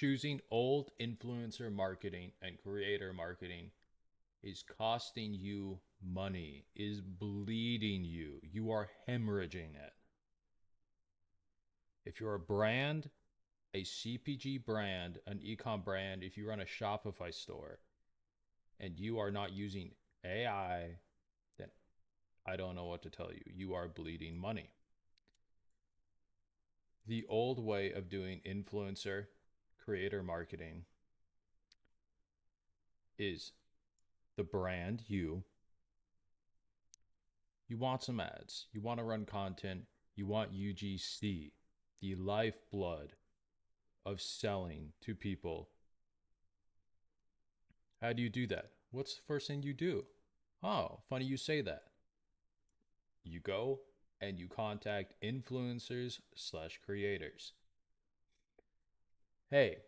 Choosing old influencer marketing and creator marketing is costing you money, is bleeding you. You are hemorrhaging it. If you're a brand, a CPG brand, an ecom brand, if you run a Shopify store and you are not using AI, then I don't know what to tell you. You are bleeding money. The old way of doing influencer creator marketing is the brand, you want some ads, you want to run content, you want UGC, the lifeblood of selling to people. How do you do that? What's the first thing you do? Oh, funny you say that. You go and you contact influencers slash creators. Hey,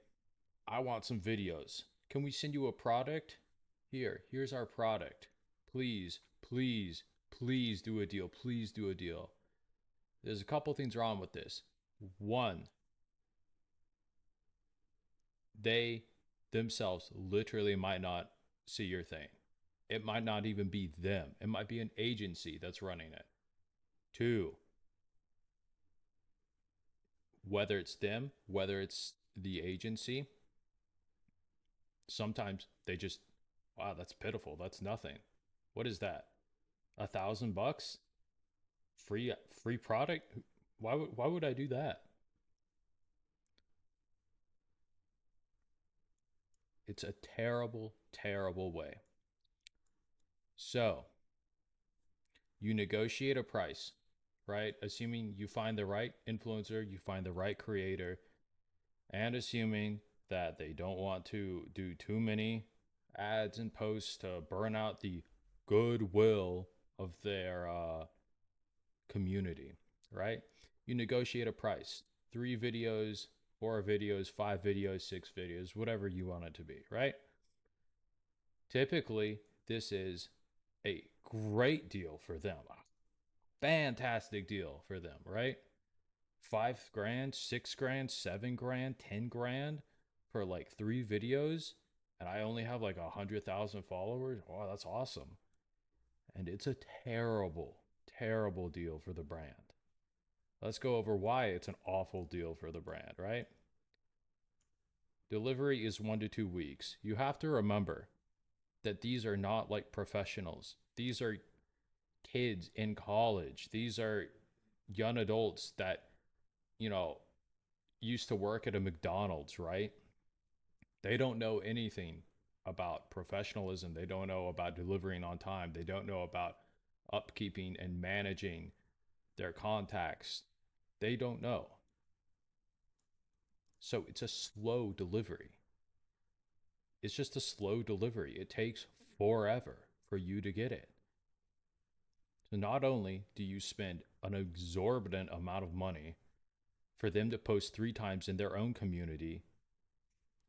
I want some videos. Can we send you a product? Here's our product. Please, please, please do a deal. Please do a deal. There's a couple things wrong with this. One, they themselves literally might not see your thing. It might not even be them. It might be an agency that's running it. Two, whether it's them, whether it's the agency, sometimes they just, wow, that's pitiful. That's nothing. What is that? $1,000? Free product? Why would I do that? It's a terrible, terrible way. So you negotiate a price, right? Assuming you find the right influencer, you find the right creator, and assuming that they don't want to do too many ads and posts to burn out the goodwill of their community, right? You negotiate a price, 3 videos, 4 videos, 5 videos, 6 videos, whatever you want it to be, right? Typically, this is a great deal for them, a fantastic deal for them, right? 5 grand, 6 grand, 7 grand, 10 grand for like 3 videos, and I only have like 100,000 followers. Wow, that's awesome. And it's a terrible, terrible deal for the brand. Let's go over why it's an awful deal for the brand, right? Delivery is 1 to 2 weeks. You have to remember that these are not like professionals. These are kids in college. These are young adults that, you know, used to work at a McDonald's, right? They don't know anything about professionalism. They don't know about delivering on time. They don't know about upkeeping and managing their contacts. They don't know. So it's a slow delivery. It's just a slow delivery. It takes forever for you to get it. So not only do you spend an exorbitant amount of money for them to post 3 times in their own community,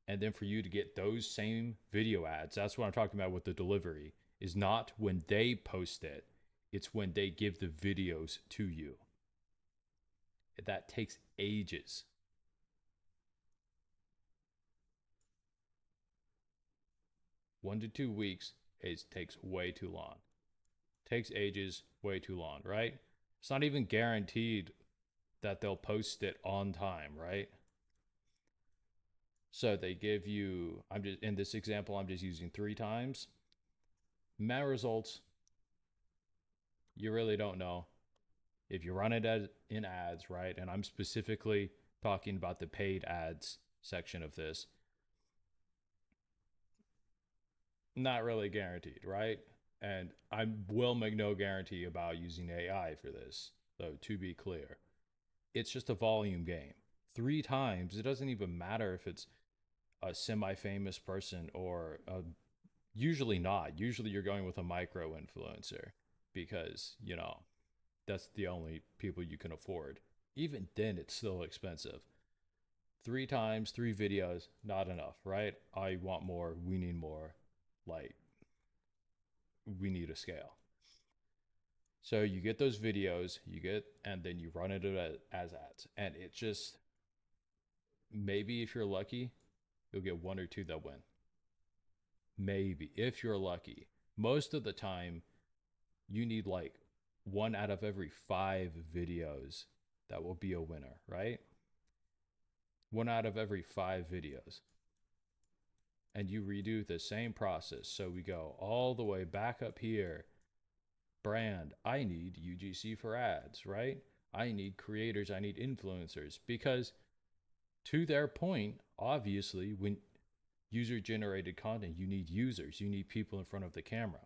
and then for you to get those same video ads, that's what I'm talking about with the delivery, is not when they post it, it's when they give the videos to you. That takes ages. 1 to 2 weeks takes way too long. Takes ages, way too long, right? It's not even guaranteed that they'll post it on time, right? So they give you, I'm just in this example, I'm just using 3 times. Met results, you really don't know. If you run it as in ads, right? And I'm specifically talking about the paid ads section of this, not really guaranteed, right? And I will make no guarantee about using AI for this, though, to be clear. It's just a volume game. 3 times, it doesn't even matter if it's a semi famous person or usually not. Usually you're going with a micro influencer because, that's the only people you can afford. Even then, it's still expensive. 3 times, 3 videos, not enough, right? I want more. We need more. Like, we need a scale. So you get those videos, and then you run it as ads. And it just, maybe if you're lucky, You'll get one or two that win. Maybe, if you're lucky. Most of the time, you need like one out of every five videos that will be a winner, right? One out of every five videos. And you redo the same process. So we go all the way back up here. Brand, I need UGC for ads, right? I need creators, I need influencers. Because to their point, obviously, when user generated content, you need users, you need people in front of the camera.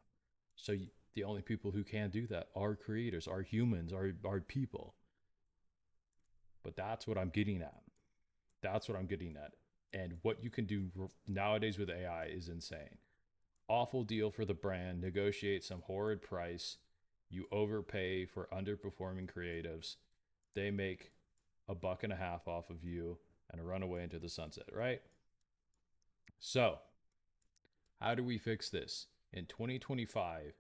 So the only people who can do that are creators, are humans, are people. But that's what I'm getting at. That's what I'm getting at. And what you can do nowadays with AI is insane. Awful deal for the brand, negotiate some horrid price, you overpay for underperforming creatives, they make a buck and a half off of you and run away into the sunset, right? So, how do we fix this in 2025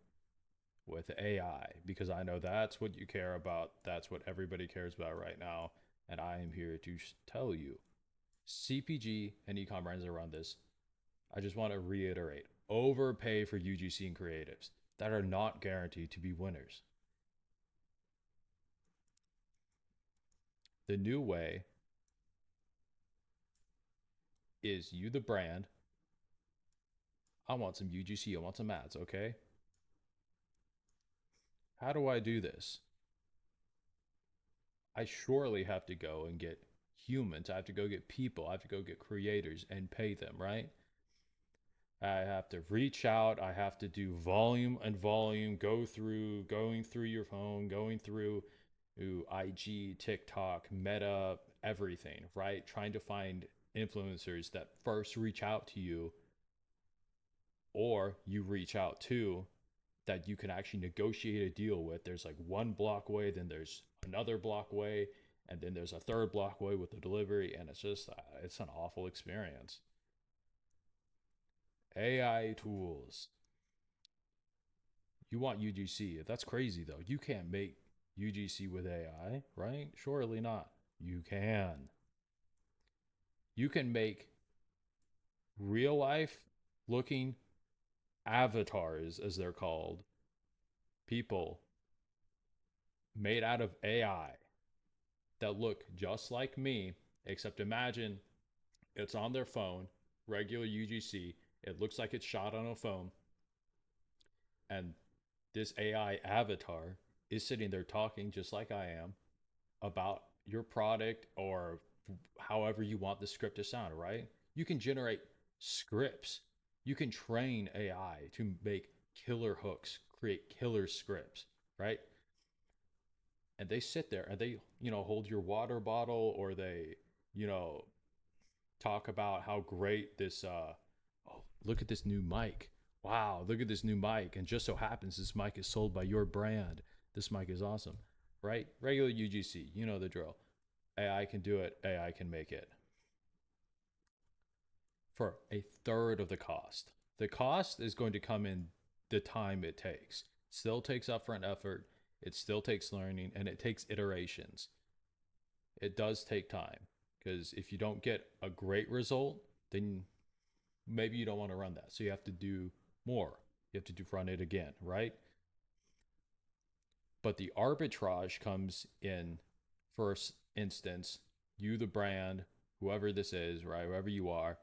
with AI? Because I know that's what you care about, that's what everybody cares about right now, and I am here to tell you. CPG and e-com brands are around this. I just want to reiterate, overpay for UGC and creatives that are not guaranteed to be winners. The new way is you, the brand. I want some UGC, I want some ads, okay? How do I do this? I surely have to go and get humans. I have to go get people. I have to go get creators and pay them, right? I have to reach out. I have to do volume and volume, going through your phone, going through IG, TikTok, Meta, everything, right? Trying to find influencers that first reach out to you or you reach out to that you can actually negotiate a deal with. There's like one block away, then there's another block away, and then there's a third block away with the delivery. And it's just, it's an awful experience. AI tools. You want UGC. That's crazy though. You can't make UGC with AI, right? Surely not. You can. You can make real life looking avatars, as they're called, people made out of AI that look just like me, except imagine it's on their phone, regular UGC. It looks like it's shot on a phone, and this AI avatar is sitting there talking just like I am about your product or however you want the script to sound, right? You can generate scripts. You can train AI to make killer hooks, create killer scripts, right? And they sit there and they, hold your water bottle or they, you know, talk about how great this oh, look at this new mic. Wow, look at this new mic. And just so happens this mic is sold by your brand. This mic is awesome. Right? Regular UGC, you know the drill. AI can do it, AI can make it for a third of the cost. The cost is going to come in the time it takes. It still takes upfront effort, it still takes learning, and it takes iterations. It does take time because if you don't get a great result, then maybe you don't want to run that. So you have to do more. You have to run it again, right? But the arbitrage comes in first instance, you, the brand, whoever this is, right? Whoever you are,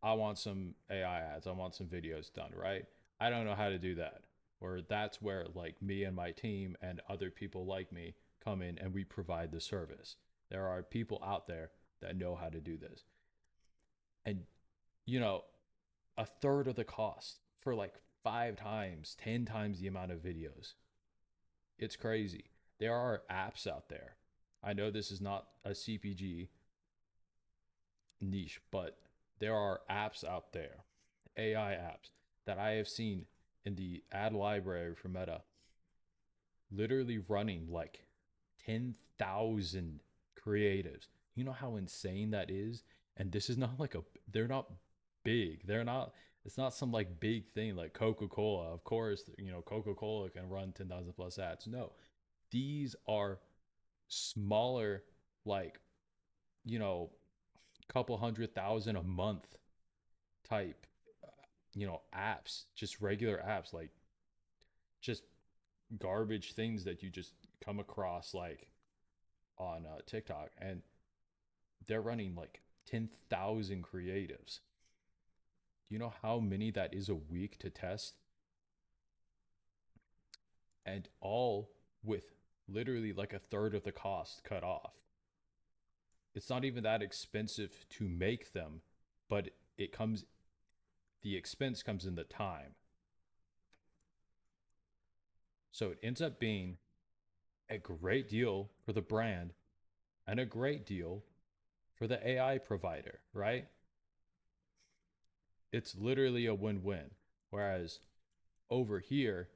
I want some AI ads. I want some videos done, right? I don't know how to do that. Or that's where like me and my team and other people like me come in and we provide the service. There are people out there that know how to do this. And you know, a third of the cost for like 5 times, 10 times the amount of videos. It's crazy. There are apps out there. I know this is not a CPG niche, but there are apps out there, AI apps that I have seen in the ad library for Meta, literally running like 10,000 creatives. You know how insane that is? And this is not like they're not big. They're not, it's not some like big thing like Coca Cola. Of course, Coca Cola can run 10,000 plus ads. No, these are smaller, like, you know, couple 100,000 a month type, apps, just regular apps, like just garbage things that you just come across like on TikTok, and they're running like 10,000 creatives. Do you know how many that is a week to test? And all with literally like a third of the cost cut off. It's not even that expensive to make them, but it comes, the expense comes in the time. So it ends up being a great deal for the brand and a great deal for the AI provider, right? It's literally a win win. Whereas over here,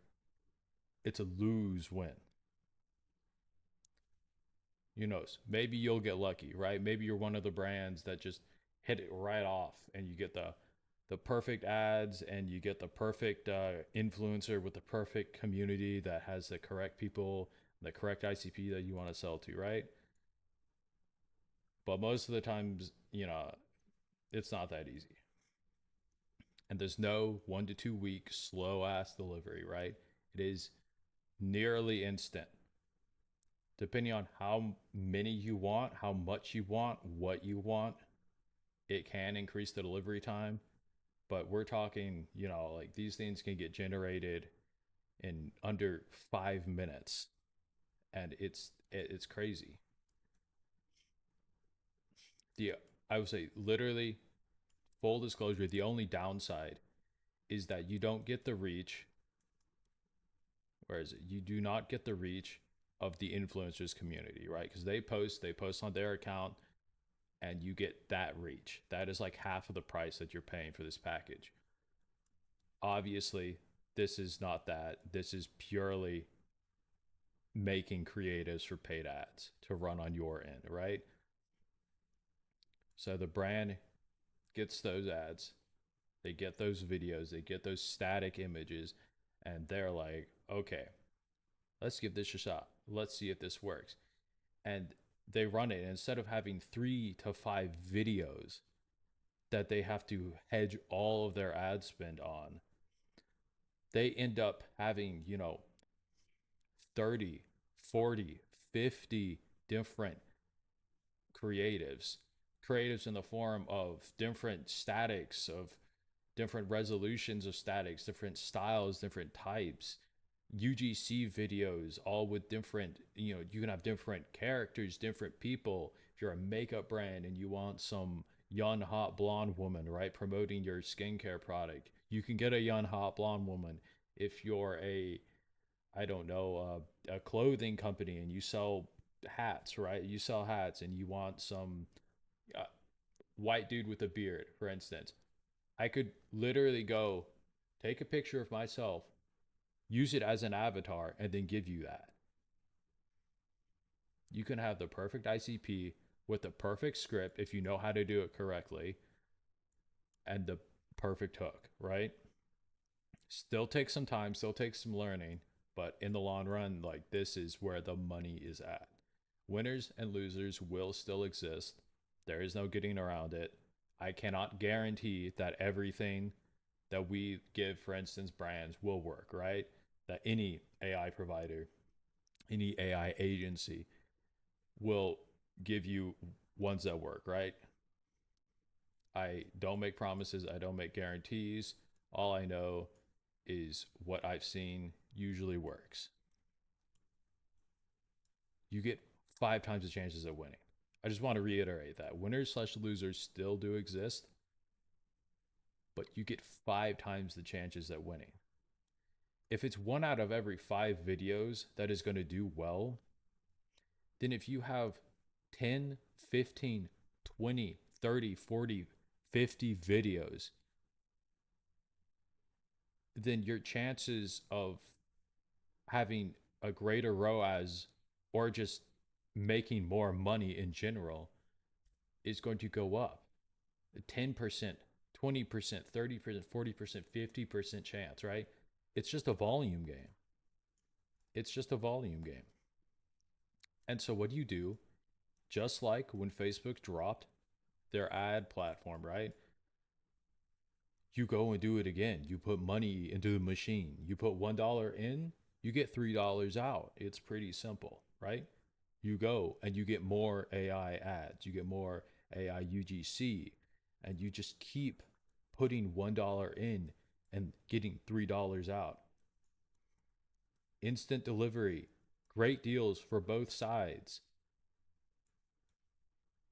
it's a lose win. Who knows? Maybe you'll get lucky, right? Maybe you're one of the brands that just hit it right off and you get the perfect ads and you get the perfect influencer with the perfect community that has the correct people, the correct ICP that you want to sell to, right? But most of the times, it's not that easy. And there's no 1 to 2 week slow ass delivery, right? It is nearly instant. Depending on how many you want, how much you want, what you want, it can increase the delivery time. But we're talking, like these things can get generated in under 5 minutes, and it's crazy. The I would say literally full disclosure, the only downside is that you don't get the reach. Where is it? You do not get the reach of the influencers community, right? Because they post on their account, and you get that reach. That is like half of the price that you're paying for this package. Obviously, this is not that. This is purely making creatives for paid ads to run on your end, right? So the brand gets those ads, they get those videos, they get those static images, and they're like, okay, let's give this a shot. Let's see if this works. And they run it. And instead of having 3 to 5 videos that they have to hedge all of their ad spend on, they end up having, 30, 40, 50 different creatives. Creatives in the form of different statics, of different resolutions of statics, different styles, different types, UGC videos, all with different, you can have different characters, different people. If you're a makeup brand and you want some young, hot blonde woman, right, promoting your skincare product, you can get a young, hot blonde woman. If you're I don't know, a clothing company and you sell hats, right? You sell hats and you want some uh, white dude with a beard, for instance. I could literally go take a picture of myself, use it as an avatar, and then give you that. You can have the perfect ICP with the perfect script if you know how to do it correctly and the perfect hook, right? Still takes some time, still takes some learning, but in the long run, like this is where the money is at. Winners and losers will still exist. There is no getting around it. I cannot guarantee that everything that we give, for instance, brands will work, right? That any AI provider, any AI agency will give you ones that work, right? I don't make promises, I don't make guarantees. All I know is what I've seen usually works. You get 5 times the chances of winning. I just want to reiterate that winners slash losers still do exist, but you get 5 times the chances at winning. If it's 1 out of every 5 videos that is going to do well, then if you have 10, 15, 20, 30, 40, 50 videos, then your chances of having a greater ROAS or just making more money in general is going to go up. 10%, 20%, 30%, 40%, 50% chance, right? It's just a volume game. It's just a volume game. And so what do you do? Just like when Facebook dropped their ad platform, right? you go and do it again. You put money into the machine. You put $1 in, you get $3 out. It's pretty simple, right? You go and you get more AI ads, you get more AI UGC, and you just keep putting $1 in and getting $3 out. Instant delivery, great deals for both sides.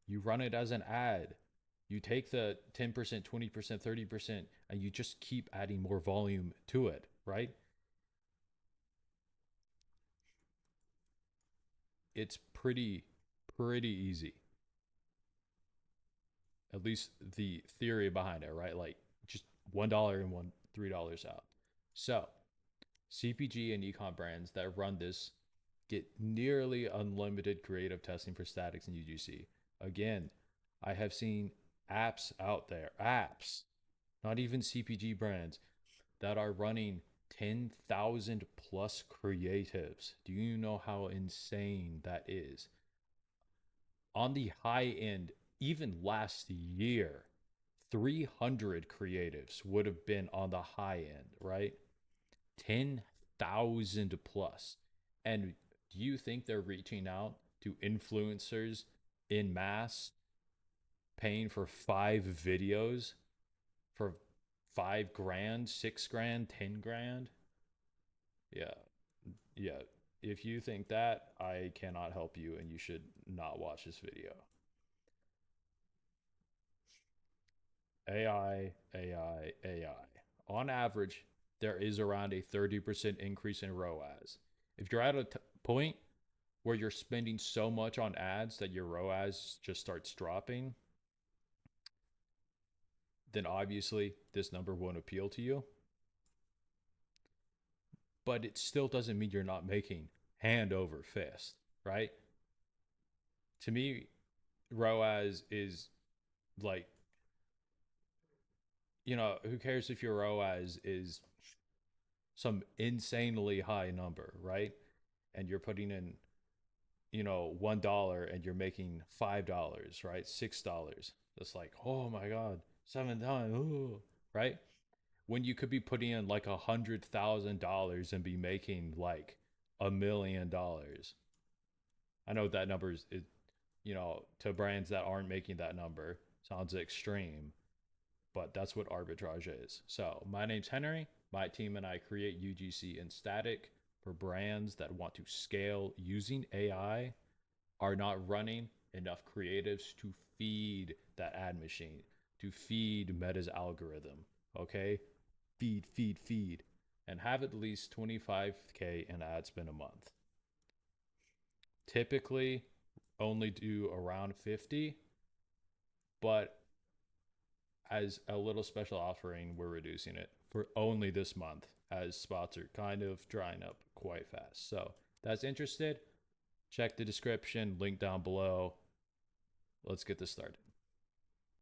You run it as an ad. You take the 10%, 20%, 30%, and you just keep adding more volume to it, right? It's pretty easy. At least the theory behind it, right? Like just $1 and $3 out. So CPG and ecom brands that run this get nearly unlimited creative testing for statics and UGC. Again, I have seen apps out there, apps, not even CPG brands, that are running 10,000 plus creatives. Do you know how insane that is? On the high end, even last year, 300 creatives would have been on the high end, right? 10,000 plus. And do you think they're reaching out to influencers in mass, paying for 5 videos for 5 grand, 6 grand, 10 grand? Yeah, yeah. If you think that, I cannot help you and you should not watch this video. AI, AI, AI. On average, there is around a 30% increase in ROAS. If you're at a point where you're spending so much on ads that your ROAS just starts dropping, then obviously this number won't appeal to you. But it still doesn't mean you're not making hand over fist, right? To me, ROAS is like, who cares if your ROAS is some insanely high number, right? And you're putting in, $1 and you're making $5, right? $6. That's like, oh my God, 7 times, ooh, right? When you could be putting in like $100,000 and be making like $1 million. I know that number is, to brands that aren't making that number sounds extreme, but that's what arbitrage is. So my name's Henry. My team and I create UGC and static for brands that want to scale using AI, are not running enough creatives to feed that ad machine, to feed Meta's algorithm. Okay? Feed, and have at least 25K in ad spend a month. Typically, only do around 50, but as a little special offering, we're reducing it for only this month as spots are kind of drying up quite fast. So, that's interested, check the description, link down below. Let's get this started.